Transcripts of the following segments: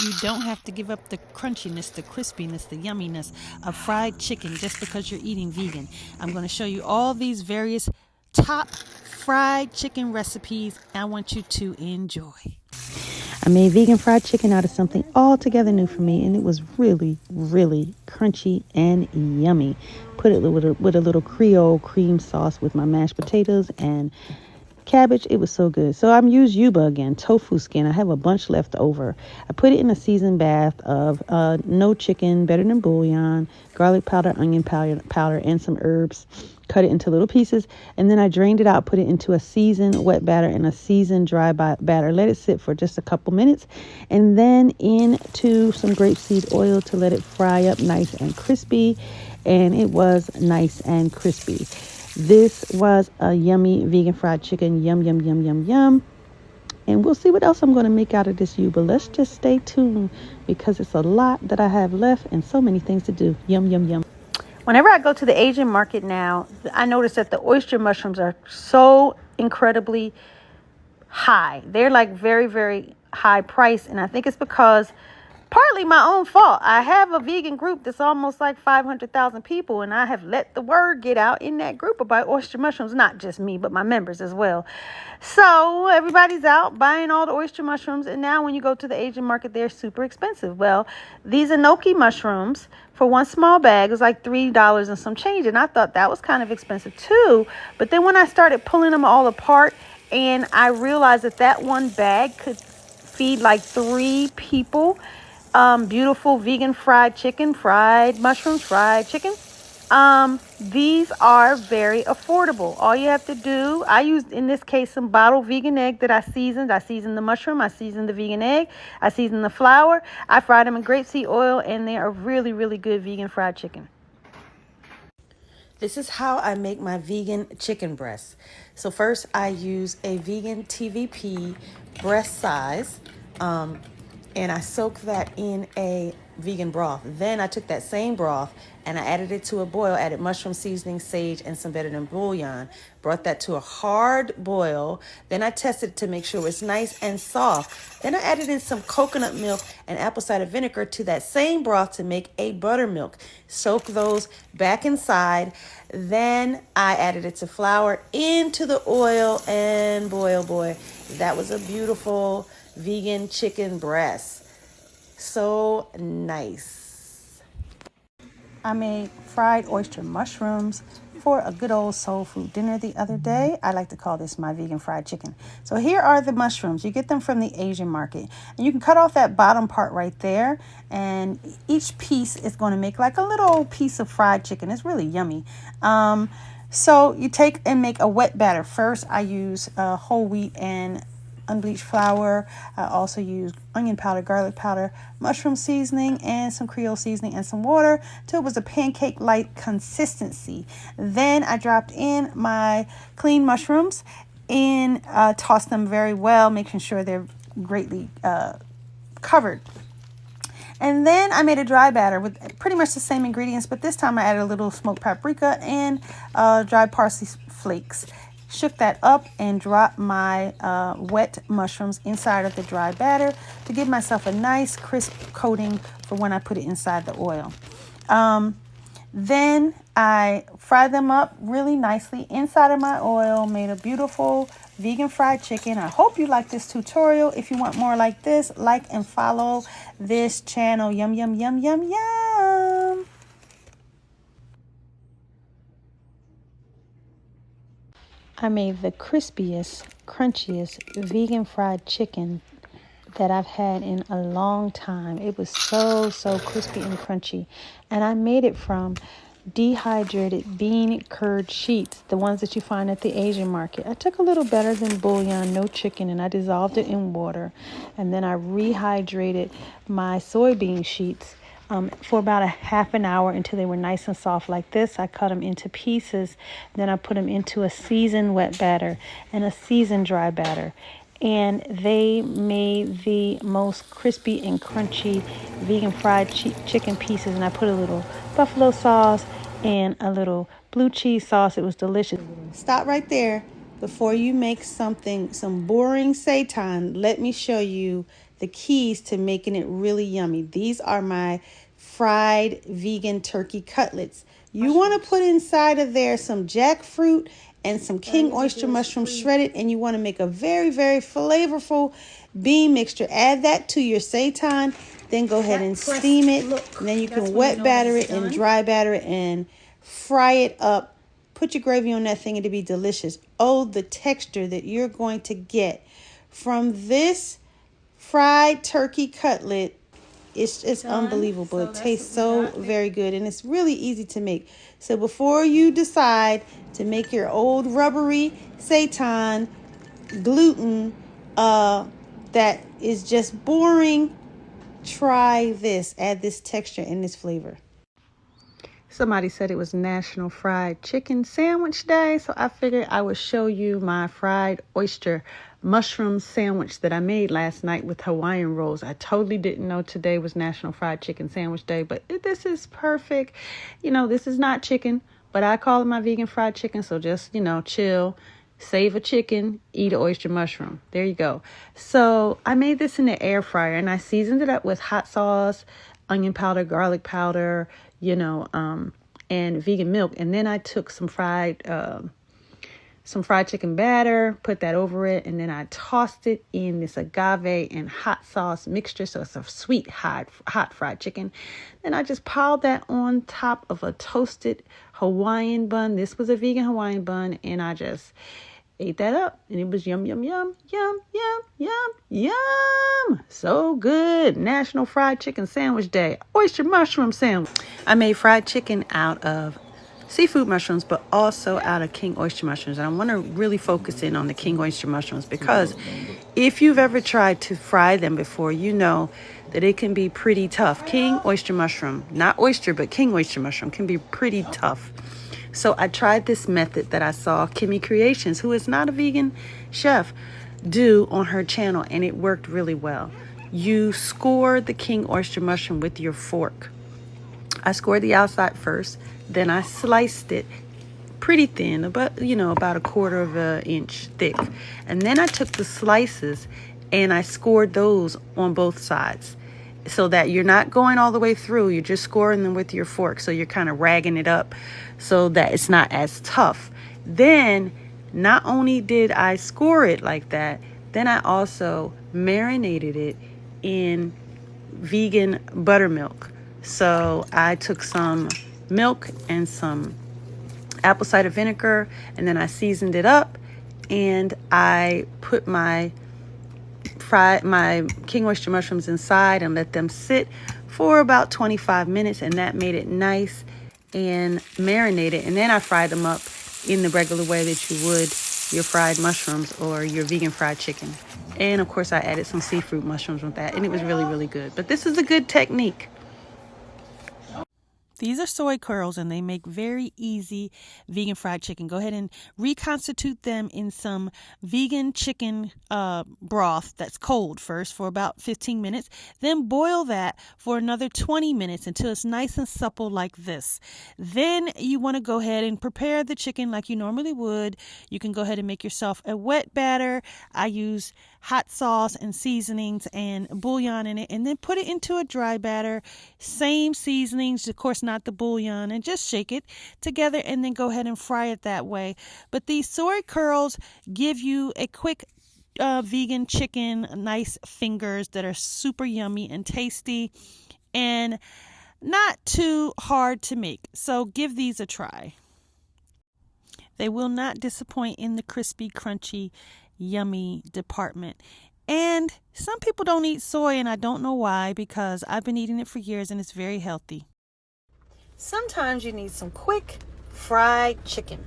You don't have to give up the crunchiness, the crispiness, the yumminess of fried chicken just because you're eating vegan. I'm going to show you all these various top fried chicken recipes I want you to enjoy. I made vegan fried chicken out of something altogether new for me, and it was really, really crunchy and yummy. Put it with a little Creole cream sauce with my mashed potatoes and cabbage. It was so good. So I'm used yuba again, tofu skin. I have a bunch left over. I put it in a seasoned bath of no chicken, better than bouillon, garlic powder, onion powder, and some herbs. Cut it into little pieces, and then I drained it out, put it into a seasoned wet batter and a seasoned dry batter. Let it sit for just a couple minutes, and then into some grapeseed oil to let it fry up nice and crispy. And it was nice and crispy. This was a yummy vegan fried chicken. Yum, yum, yum, yum, yum. And we'll see what else I'm going to make out of this yuba. Let's just stay tuned because it's a lot that I have left and so many things to do. Yum, yum, yum. Whenever I go to the Asian market now, I notice that the oyster mushrooms are so incredibly high. They're like very, very high price. And I think it's because partly my own fault. I have a vegan group that's almost like 500,000 people, and I have let the word get out in that group about oyster mushrooms. Not just me, but my members as well. So everybody's out buying all the oyster mushrooms, and now when you go to the Asian market, they're super expensive. Well, these Enoki mushrooms for one small bag is like $3 and some change, and I thought that was kind of expensive too. But then when I started pulling them all apart, and I realized that one bag could feed like 3 people. Beautiful vegan fried chicken, fried mushrooms, fried chicken. These are very affordable. All you have to do, I used in this case some bottled vegan egg that I seasoned. I seasoned the mushroom, I seasoned the vegan egg, I seasoned the flour. I fried them in grapeseed oil, and they are really, really good vegan fried chicken. This is how I make my vegan chicken breasts. So first I use a vegan TVP breast size. And I soaked that in a vegan broth. Then I took that same broth and I added it to a boil, added mushroom seasoning, sage, and some better than bouillon. Brought that to a hard boil. Then I tested it to make sure it was nice and soft. Then I added in some coconut milk and apple cider vinegar to that same broth to make a buttermilk. Soak those back inside. Then I added it to flour into the oil, and boy, oh boy, that was a beautiful vegan chicken breast. So nice. I made fried oyster mushrooms for a good old soul food dinner the other day. I like to call this my vegan fried chicken. So here are the mushrooms. You get them from the Asian market. And you can cut off that bottom part right there. And each piece is going to make like a little piece of fried chicken. It's really yummy. So you take and make a wet batter. First, I use whole wheat and unbleached flour. I also use onion powder, garlic powder, mushroom seasoning, and some Creole seasoning and some water till it was a pancake-like consistency. Then I dropped in my clean mushrooms and tossed them very well, making sure they're greatly covered. And then I made a dry batter with pretty much the same ingredients, but this time I added a little smoked paprika and dried parsley flakes. Shook that up and dropped my wet mushrooms inside of the dry batter to give myself a nice crisp coating for when I put it inside the oil. Then I fried them up really nicely inside of my oil, made a beautiful vegan fried chicken. I hope you like this tutorial. If you want more like this, like and follow this channel. Yum, yum, yum, yum, yum. I made the crispiest, crunchiest vegan fried chicken that I've had in a long time. It was so crispy and crunchy. And I made it from dehydrated bean curd sheets, the ones that you find at the Asian market. I took a little better than bouillon, no chicken, and I dissolved it in water. And then I rehydrated my soybean sheets for about a half an hour until they were nice and soft like this. I cut them into pieces. Then I put them into a seasoned wet batter and a seasoned dry batter. And they made the most crispy and crunchy vegan fried chicken pieces. And I put a little buffalo sauce and a little blue cheese sauce. It was delicious. Stop right there. Before you make some boring seitan, let me show you the keys to making it really yummy. These are my fried vegan turkey cutlets. You want to put inside of there some jackfruit and some king oyster mushroom shredded, and you want to make a very, very flavorful bean mixture. Add that to your seitan, then go ahead and steam it. And then you can wet batter it and dry batter it and fry it up. Put your gravy on that thing, it'll be delicious. Oh, the texture that you're going to get from this fried turkey cutlet, it's unbelievable. It tastes so very good, and it's really easy to make. So before you decide to make your old rubbery seitan gluten that is just boring, try this. Add this texture and this flavor. Somebody said it was National Fried Chicken Sandwich Day, so I figured I would show you my fried oyster mushroom sandwich that I made last night with Hawaiian rolls. I totally didn't know today was National Fried Chicken Sandwich Day, but this is perfect. You know, this is not chicken, but I call it my vegan fried chicken, so just, you know, chill, save a chicken, eat an oyster mushroom. There you go. So I made this in the air fryer, and I seasoned it up with hot sauce, onion powder, garlic powder, and vegan milk. And then I took some fried chicken batter, put that over it, and then I tossed it in this agave and hot sauce mixture, so it's a sweet hot fried chicken. Then I just piled that on top of a toasted Hawaiian bun. This was a vegan Hawaiian bun, and I just ate that up, and it was yum, yum, yum, yum, yum, yum, yum. So good. National Fried Chicken Sandwich Day. Oyster mushroom sandwich. I made fried chicken out of seafood mushrooms, but also out of king oyster mushrooms. And I want to really focus in on the king oyster mushrooms, because if you've ever tried to fry them before, you know that it can be pretty tough. King oyster mushroom, not oyster, but king oyster mushroom can be pretty tough. So I tried this method that I saw Kimmy Creations, who is not a vegan chef, do on her channel, and it worked really well. You score the king oyster mushroom with your fork. I scored the outside first, then I sliced it pretty thin, about a quarter of an inch thick. And then I took the slices and I scored those on both sides, so that you're not going all the way through. You're just scoring them with your fork. So you're kind of ragging it up so that it's not as tough. Then not only did I score it like that, then I also marinated it in vegan buttermilk. So I took some milk and some apple cider vinegar, and then I seasoned it up, and I put my king oyster mushrooms inside and let them sit for about 25 minutes, and that made it nice and marinated. And then I fried them up in the regular way that you would your fried mushrooms or your vegan fried chicken. And of course I added some seafood mushrooms with that, and it was really, really good. But this is a good technique. These are soy curls, and they make very easy vegan fried chicken. Go ahead and reconstitute them in some vegan chicken broth that's cold first for about 15 minutes. Then boil that for another 20 minutes until it's nice and supple like this. Then you want to go ahead and prepare the chicken like you normally would. You can go ahead and make yourself a wet batter. I use hot sauce and seasonings and bouillon in it, and then put it into a dry batter. Same seasonings, of course not the bouillon, and just shake it together and then go ahead and fry it that way. But these soy curls give you a quick vegan chicken, nice fingers that are super yummy and tasty and not too hard to make. So give these a try. They will not disappoint in the crispy, crunchy, yummy department. And some people don't eat soy, and I don't know why, because I've been eating it for years and it's very healthy. Sometimes you need some quick fried chicken.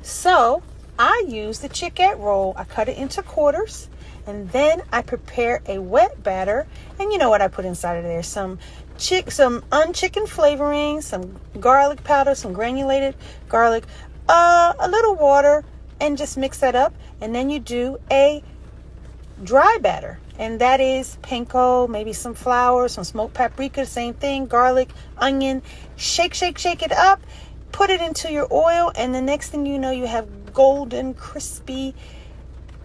So I use the chickette roll. I cut it into quarters, and then I prepare a wet batter. And you know what I put inside of there? Some unchicken flavoring, some garlic powder, some granulated garlic, a little water, and just mix that up. And then you do a dry batter, and that is panko, maybe some flour, some smoked paprika, same thing, garlic, onion. Shake it up, put it into your oil, and the next thing you know, you have golden crispy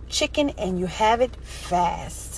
chicken, and you have it fast.